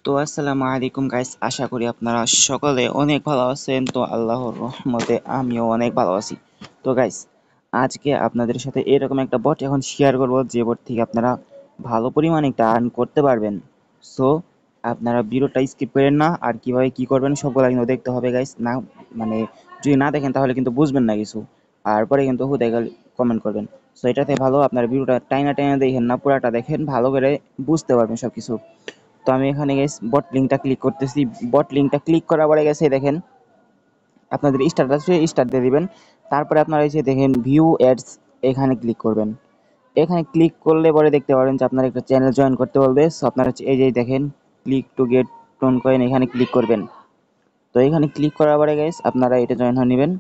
তো আসসালামু আলাইকুম গাইস, আশা করি আপনারা সকলে অনেক ভালো আছেন। তো আল্লাহর রহমতে আমিও অনেক ভালো আছি। তো গাইস, আজকে আপনাদের সাথে এরকম একটা বট এখন শেয়ার করব, যে বট থেকে আপনারা ভালো পরিমাণে একটা আর্ন করতে পারবেন। সো আপনারা ভিডিওটা স্কিপ করেন না, আর কিভাবে কি করবেন সবগুলো কিন্তু দেখতে হবে গাইস। না মানে যদি না দেখেন তাহলে কিন্তু বুঝবেন না কিছু, আর পরে কিন্তু হুদাই কমেন্ট করবেন। সো এটাতে ভালো আপনারা ভিডিওটা টাইনা টাইনা দেখেন না, পুরাটা দেখেন, ভালো করে বুঝতে পারবেন সবকিছু। তো আমি এখানে গাইস বট লিঙ্কটা ক্লিক করতেছি। বট লিঙ্কটা ক্লিক করার পরে গেছে দেখেন আপনাদের স্টার্ট আছে, স্টার্ট দিয়ে দিবেন। তারপরে আপনারা এই যে দেখেন ভিউ অ্যাডস, এখানে ক্লিক করবেন। এখানে ক্লিক করলে পরে দেখতে পারেন যে আপনার একটা চ্যানেল জয়েন করতে বলবে। সো আপনারা এই যে দেখেন click to get tone coin, এখানে ক্লিক করবেন। তো এখানে ক্লিক করার পরে গাইস আপনারা এটা জয়েন হয়ে নেবেন,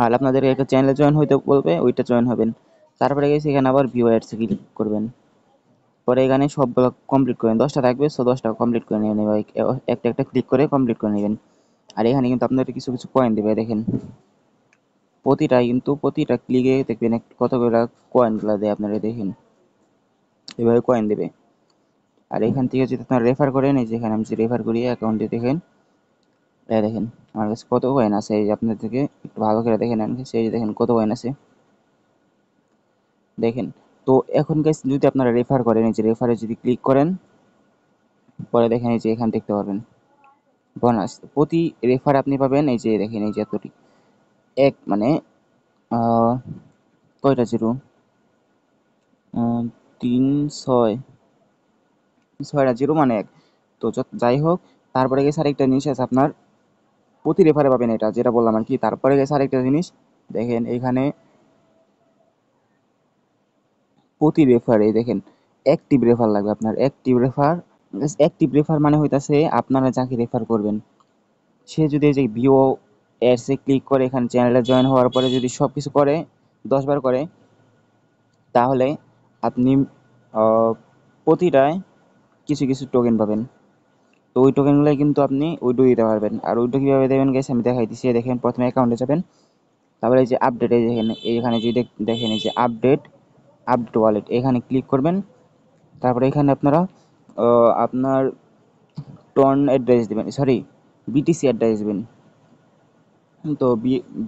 আর আপনাদের একটা চ্যানেলে জয়েন হইতে বলবে, ওইটা জয়েন হবেন। তারপরে গাইস এখানে আবার ভিউ অ্যাডস ক্লিক করবেন। পরে এখানে সবগুলো কমপ্লিট করেন, 10টা থাকবে, সো 10টা কমপ্লিট করে নেবেন। এবার একটা একটা ক্লিক করে কমপ্লিট করে নেবেন। আর এখানে কিন্তু আপনাদের কিছু কিছু কয়েন দেবে দেখেন, প্রতিটা ক্লিকে দেখবেন কতগুলো কয়েনগুলো দেয় আপনারা দেখেন, এভাবে কয়েন দেবে। আর এখান থেকে যদি আপনারা রেফার করেন, এই যে এখানে আমি রেফার করি অ্যাকাউন্টে দেখেন, এই দেখেন আমার কাছে কত কয়েন আছে। এই যে আপনাদের থেকে একটু ভালো করে দেখেন, সেই যে দেখেন কত কয়েন আছে দেখেন। তো এখন গাইস যদি আপনারা রেফার করেন, এই যে রেফারে যদি ক্লিক করেন, পরে দেখেন এই যে এখানে দেখতে পারবেন বোনাস প্রতি রেফার আপনি পাবেন। এই যে দেখেন এই যে এতটি এক মানে কয়টা জিরো, 3 6, 6টা জিরো মানে এক। তো যাই হোক, তারপরে গেছে আরেকটা জিনিস আছে আপনার, প্রতি রেফারে পাবেন এটা যেটা বললাম আর কি। তারপরে গেছে আরেকটা জিনিস দেখেন, এখানে প্রতি রেফারে দেখেন অ্যাক্টিভ রেফার লাগবে আপনার, অ্যাক্টিভ রেফার মানে হইতাছে আপনারা যাকে রেফার করবেন সে যদি এই যে ভিও অ্যাডসে ক্লিক করে এখানে চ্যানেলে জয়েন হওয়ার পরে যদি সব কিছু করে 10 বার করে, তাহলে আপনি প্রতিটায় কিছু কিছু টোকেন পাবেন। তো ওই টোকেনগুলো কিন্তু আপনি উইড্রো দিতে পারবেন। আর উইড্রো কীভাবে দেবেন গেছে আমি দেখাই দিচ্ছি। দেখেন প্রথমে অ্যাকাউন্টে যাবেন, তারপরে এই যে আপডেট, এই দেখেন এইখানে যদি দেখেন এই যে আপডেট আপডেট ওয়ালেট, এখানে ক্লিক করবেন। তারপরে এখানে আপনারা আপনার টন অ্যাড্রেস দেবেন, সরি বিটিসি অ্যাড্রেস দেবেন। তো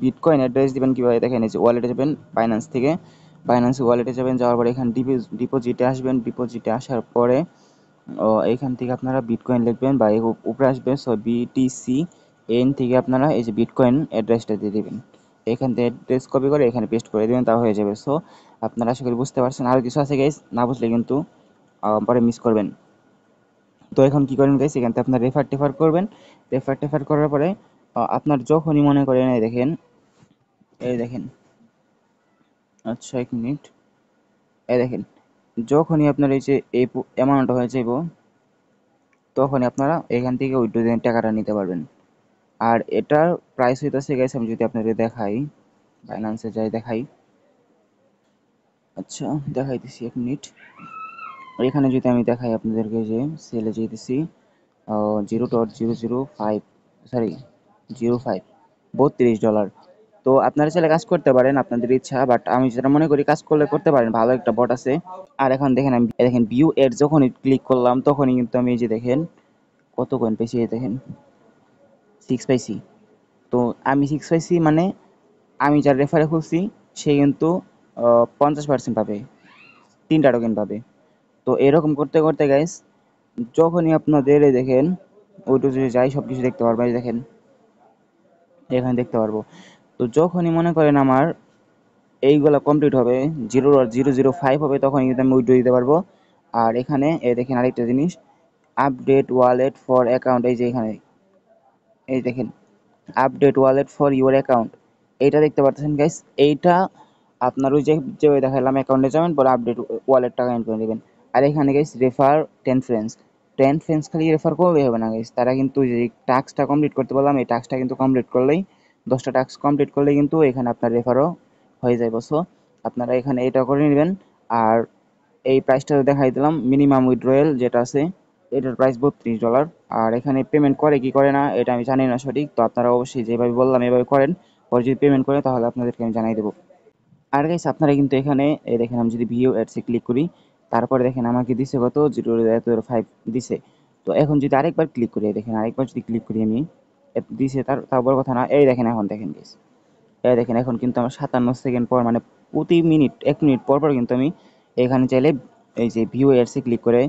বিটকয়েন অ্যাড্রেস দিবেন কীভাবে দেখেন, এই যে ওয়ালেটে যাবেন বাইন্যান্স থেকে, বাইন্যান্স ওয়ালেটে যাবেন, যাওয়ার পরে এখানে ডিপোজিটে আসবেন। ডিপোজিটে আসার পরে এইখান থেকে আপনারা বিটকয়েন লিখবেন বা উপরে আসবে, সো বিটিসি এন থেকে আপনারা এই যে বিটকয়েন অ্যাড্রেসটা দিয়ে দেবেন। এখান থেকে অ্যাড্রেস কপি করে এখানে পেস্ট করে দেবেন, তা হয়ে যাবে। সো আপনারা আশা করি বুঝতে পারছেন। আরও কিছু আছে গাইস, না বুঝলে কিন্তু পরে মিস করবেন। তো এখন কি করেন গাইস, এখান থেকে আপনার রেফার টেফার করবেন। রেফার টেফার করার পরে আপনার যখনই মনে করেন, এই দেখেন আচ্ছা 1 মিনিট, এই দেখেন যখনই আপনার এই যে এই অ্যামাউন্ট হয়ে যাইব, তখনই আপনারা এখান থেকে উইথড্র দিয়ে টাকাটা নিতে পারবেন। আর এটার প্রাইস হইতেছে গাইস, আমি যদি আপনাদের দেখাই, বাইন্যান্সে যাই দেখাই, আচ্ছা দেখাইতেছি 1 মিনিট। এখানে যদি আমি দেখাই আপনাদেরকে, যে সেলে যেতেছি 0.005, সরি 05, $32। তো আপনারা চাইলে কাজ করতে পারেন আপনাদের ইচ্ছা, বাট আমি যেটা মনে করি কাজ করলে করতে পারেন, ভালো একটা বট আছে। আর এখন দেখেন আমি দেখেন ভিউ এর যখনই ক্লিক করলাম তখনই কিন্তু আমি এই যে দেখেন কত কয়েন পেয়েছি, এই দেখেন 6 পাইছি। তো আমি 6 পাইছি মানে আমি যার রেফারে খুলছি সে কিন্তু 50% পাবে, 3টা টোকেন পাবে। তো এরকম করতে করতে গাইস যখনই আপনাদের এই দেখেন ওইটু যদি যাই সব কিছু দেখতে পারবো, এই দেখেন এখানে দেখতে পারবো। তো যখনই মনে করেন আমার এইগুলো কমপ্লিট হবে, 0.005 হবে, তখন কিন্তু আমি উইথড্র দিতে পারবো। আর এখানে এই দেখেন আরেকটা জিনিস, আপডেট ওয়ালেট ফর অ্যাকাউন্ট, এই যে এখানে এই দেখেন update wallet for your account, এইটা দেখতে পাচ্ছেন গাইস। এইটা আপনার ওই যে যেভাবে দেখালাম অ্যাকাউন্টে যাবেন, পরে আপডেট ওয়ালেটটা কানেক্ট করে নেবেন। আর এখানে গাইস রেফার 10 ফ্রেন্ডস, 10 ফ্রেন্ডস খালি রেফার করলেই হবে না গাইস, তারা কিন্তু যে টাস্কটা কমপ্লিট করতে বললাম, এই টাস্কটা কিন্তু কমপ্লিট করলেই, 10টা টাস্ক কমপ্লিট করলেই কিন্তু এখানে আপনার রেফারও হয়ে যাবে। সো আপনারা এখানে এটা করে নেবেন। আর এই প্রাইসটা দেখাই দিলাম, মিনিমাম উইথড্রয়াল যেটা আছে এটার প্রাইস $32। আর এখানে পেমেন্ট করে কি করে না এটা আমি জানি না সঠিক, তো আপনারা অবশ্যই যেভাবে বললাম এভাবে করেন, পরে যদি পেমেন্ট করে তাহলে আপনাদেরকে আমি জানাই দেবো। আর গাইস আপনারা কিন্তু এখানে এই দেখেন আমি যদি ভিউ অ্যাডসে ক্লিক করি, তারপরে দেখেন আমাকে দিছে কত 0.05 দিছে। তো এখন যদি আরেকবার ক্লিক করি, দেখেন আরেকবার যদি ক্লিক করি আমি দিছে, তার বড় কথা না, এই দেখেন এখন দেখেন guys, এই দেখেন এখন কিন্তু আমার 57 সেকেন্ড পর মানে প্রতি মিনিট 1 মিনিট পর পর কিন্তু আমি এখানে চাইলে এই যে ভিউ এডসে ক্লিক করে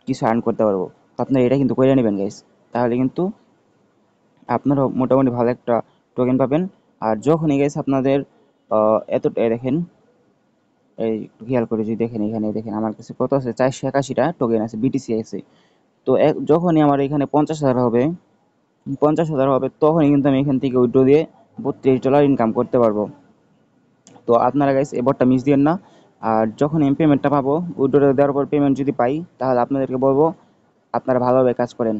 কিছু আর্ন করতে পারবো। তো আপনারা এটা কিন্তু করে নেবেন গাইস, তাহলে কিন্তু আপনারা মোটামুটি ভালো একটা টোকেন পাবেন। আর যখনই গাইস আপনাদের এত দেখেন, এই একটু খেয়াল করে যদি দেখেন, এখানে দেখেন আমার কাছে কত আছে, 481টা টোকেন আছে, বিটিসি আছে। তো যখনই আমার এখানে 50,000 হবে তখনই কিন্তু আমি এখান থেকে উইথড্র দিয়ে $32 ইনকাম করতে পারবো। তো আপনারা গাইস এবারটা মিস দিয়েন না। আর যখন আমি পেমেন্টটা পাবো, উইথড্র দেওয়ার পর পেমেন্ট যদি পাই, তাহলে আপনাদেরকে বলবো আপনারা ভালোভাবে কাজ করেন।